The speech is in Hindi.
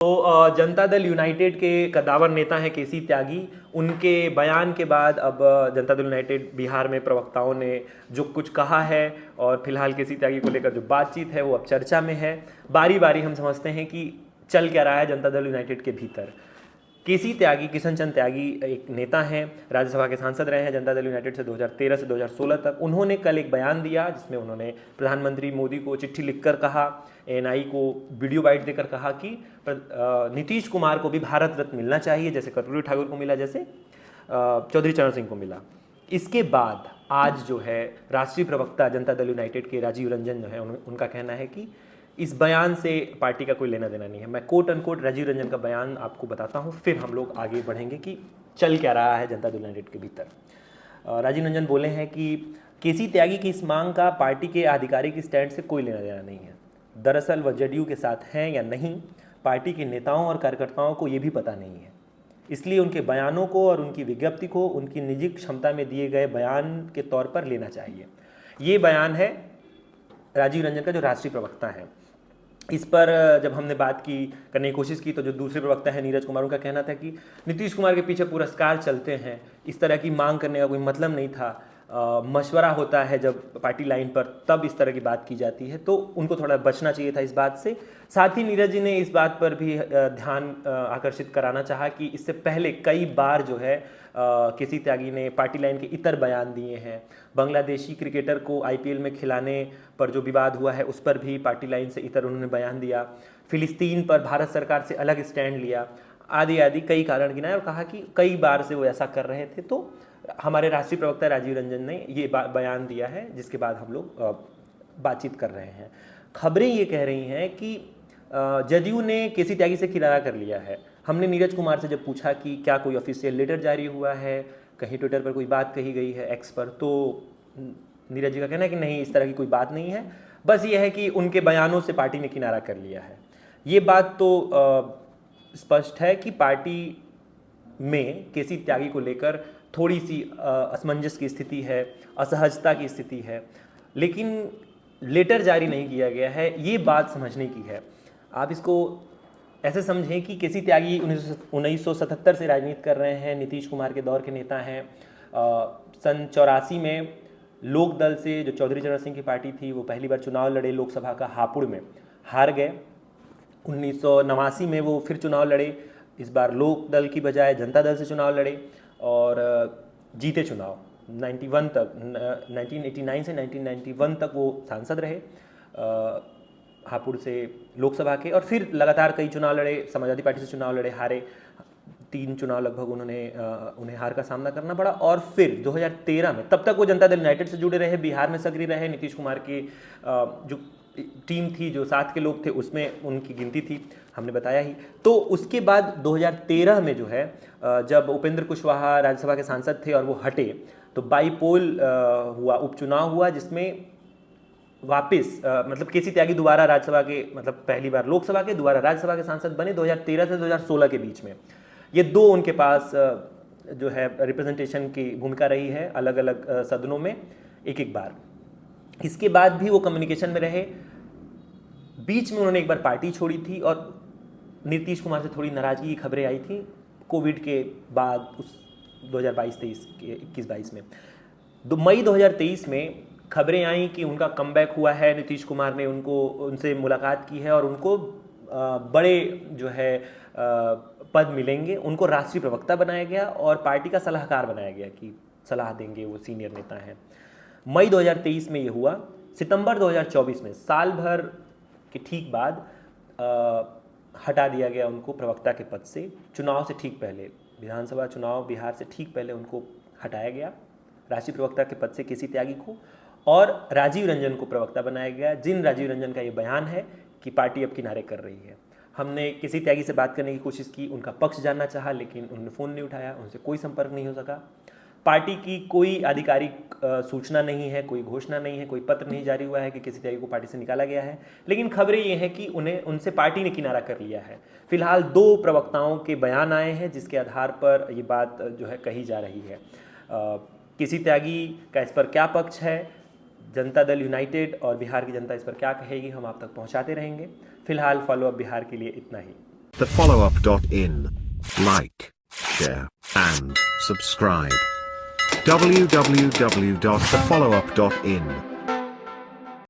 तो जनता दल यूनाइटेड के कद्दावर नेता हैं केसी त्यागी। उनके बयान के बाद अब जनता दल यूनाइटेड बिहार में प्रवक्ताओं ने जो कुछ कहा है और फिलहाल केसी त्यागी को लेकर जो बातचीत है वो अब चर्चा में है। बारी बारी हम समझते हैं कि चल क्या रहा है जनता दल यूनाइटेड के भीतर। केसी त्यागी, किशन चंद त्यागी एक नेता हैं, राज्यसभा के सांसद रहे हैं जनता दल यूनाइटेड से 2013 से 2016 तक। उन्होंने कल एक बयान दिया जिसमें उन्होंने प्रधानमंत्री मोदी को चिट्ठी लिखकर कहा, एएनआई को वीडियो बाइट देकर कहा कि नीतीश कुमार को भी भारत रत्न मिलना चाहिए, जैसे कर्पूरी ठाकुर को मिला, जैसे चौधरी चरण सिंह को मिला। इसके बाद आज जो है राष्ट्रीय प्रवक्ता जनता दल यूनाइटेड के राजीव रंजन जो है उनका कहना है कि इस बयान से पार्टी का कोई लेना देना नहीं है। मैं कोट अनकोट राजीव रंजन का बयान आपको बताता हूँ, फिर हम लोग आगे बढ़ेंगे कि चल क्या रहा है जनता दल यूनाइटेड के भीतर। राजीव रंजन बोले हैं कि केसी त्यागी की इस मांग का पार्टी के आधिकारिक स्टैंड से कोई लेना देना नहीं है। दरअसल वह जदयू के साथ हैं या नहीं, पार्टी के नेताओं और कार्यकर्ताओं को ये भी पता नहीं है। इसलिए उनके बयानों को और उनकी विज्ञप्ति को उनकी निजी क्षमता में दिए गए बयान के तौर पर लेना चाहिए। ये बयान है राजीव रंजन का, जो राष्ट्रीय प्रवक्ता है। इस पर जब हमने बात करने की कोशिश की तो जो दूसरे प्रवक्ता है नीरज कुमार, उनका कहना था कि नीतीश कुमार के पीछे पुरस्कार चलते हैं, इस तरह की मांग करने का कोई मतलब नहीं था। मशवरा होता है जब पार्टी लाइन पर, तब इस तरह की बात की जाती है, तो उनको थोड़ा बचना चाहिए था इस बात से। साथ ही नीरज जी ने इस बात पर भी ध्यान आकर्षित कराना चाहा कि इससे पहले कई बार जो है केसी त्यागी ने पार्टी लाइन के इतर बयान दिए हैं। बांग्लादेशी क्रिकेटर को आईपीएल में खिलाने पर जो विवाद हुआ है उस पर भी पार्टी लाइन से इतर उन्होंने बयान दिया। फिलिस्तीन पर भारत सरकार से अलग स्टैंड लिया, आदि आदि कई कारण गिनाए और कहा कि कई बार से वो ऐसा कर रहे थे। तो हमारे राष्ट्रीय प्रवक्ता राजीव रंजन ने ये बयान दिया है, जिसके बाद हम लोग बातचीत कर रहे हैं। खबरें ये कह रही हैं कि जदयू ने केसी त्यागी से किनारा कर लिया है। हमने नीरज कुमार से जब पूछा कि क्या कोई ऑफिशियल लेटर जारी हुआ है, कहीं ट्विटर पर कोई बात कही गई है, एक्स पर, तो नीरज जी का कहना है कि नहीं, इस तरह की कोई बात नहीं है, बस ये है कि उनके बयानों से पार्टी ने किनारा कर लिया है। ये बात तो स्पष्ट है कि पार्टी में केसी त्यागी को लेकर थोड़ी सी असमंजस की स्थिति है, असहजता की स्थिति है, लेकिन लेटर जारी नहीं किया गया है, ये बात समझने की है। आप इसको ऐसे समझें कि केसी त्यागी 1977 से राजनीति कर रहे हैं, नीतीश कुमार के दौर के नेता हैं। सन 84 में लोक दल से, जो चौधरी चरण सिंह की पार्टी थी, वो पहली बार चुनाव लड़े लोकसभा का, हापुड़ में हार गए। 1989 में वो फिर चुनाव लड़े, इस बार लोक दल की बजाय जनता दल से चुनाव लड़े और जीते चुनाव। 1989 से 1991 तक वो सांसद रहे हापुड़ से लोकसभा के, और फिर लगातार कई चुनाव लड़े, समाजवादी पार्टी से चुनाव लड़े, हारे। 3 चुनाव लगभग उन्हें हार का सामना करना पड़ा। और फिर 2013 में, तब तक वो जनता दल यूनाइटेड से जुड़े रहे, बिहार में सक्रिय रहे। नीतीश कुमार की जो टीम थी, जो साथ के लोग थे, उसमें उनकी गिनती थी, हमने बताया ही। तो उसके बाद 2013 में जो है, जब उपेंद्र कुशवाहा राज्यसभा के सांसद थे और वो हटे, तो बाईपोल हुआ, उपचुनाव हुआ, जिसमें वापस मतलब केसी त्यागी दोबारा राज्यसभा के, मतलब पहली बार लोकसभा के, दोबारा राज्यसभा के सांसद बने 2013 से 2016 के बीच में। ये दो उनके पास जो है रिप्रेजेंटेशन की भूमिका रही है, अलग अलग सदनों में एक एक बार। इसके बाद भी वो कम्युनिकेशन में रहे। बीच में उन्होंने एक बार पार्टी छोड़ी थी और नीतीश कुमार से थोड़ी नाराजगी की खबरें आई थी कोविड के बाद, उस 2022-23 के 21-22 में। मई 2023 में खबरें आई कि उनका कमबैक हुआ है, नीतीश कुमार ने उनसे मुलाकात की है और उनको बड़े जो है पद मिलेंगे। उनको राष्ट्रीय प्रवक्ता बनाया गया और पार्टी का सलाहकार बनाया गया कि सलाह देंगे, वो सीनियर नेता हैं। मई 2023 में ये हुआ। सितंबर 2024 में, साल भर के ठीक बाद, हटा दिया गया उनको प्रवक्ता के पद से। चुनाव से ठीक पहले, विधानसभा चुनाव बिहार से ठीक पहले उनको हटाया गया राष्ट्रीय प्रवक्ता के पद से, केसी त्यागी को, और राजीव रंजन को प्रवक्ता बनाया गया। जिन राजीव रंजन का ये बयान है कि पार्टी अब किनारे कर रही है। हमने केसी त्यागी से बात करने की कोशिश की, उनका पक्ष जानना चाहा, लेकिन उन्होंने फ़ोन नहीं उठाया, उनसे कोई संपर्क नहीं हो सका। पार्टी की कोई आधिकारिक सूचना नहीं है, कोई घोषणा नहीं है, कोई पत्र नहीं जारी हुआ है कि केसी त्यागी को पार्टी से निकाला गया है, लेकिन खबरें ये हैं कि उनसे पार्टी ने किनारा कर लिया है। फिलहाल 2 प्रवक्ताओं के बयान आए हैं जिसके आधार पर ये बात जो है कही जा रही है। केसी त्यागी का इस पर क्या पक्ष है, जनता दल यूनाइटेड और बिहार की जनता इस पर क्या कहेगी, हम आप तक पहुंचाते रहेंगे। फिलहाल फॉलोअप बिहार के लिए इतना ही। thefollowup.in. Like, share, and subscribe. www.thefollowup.in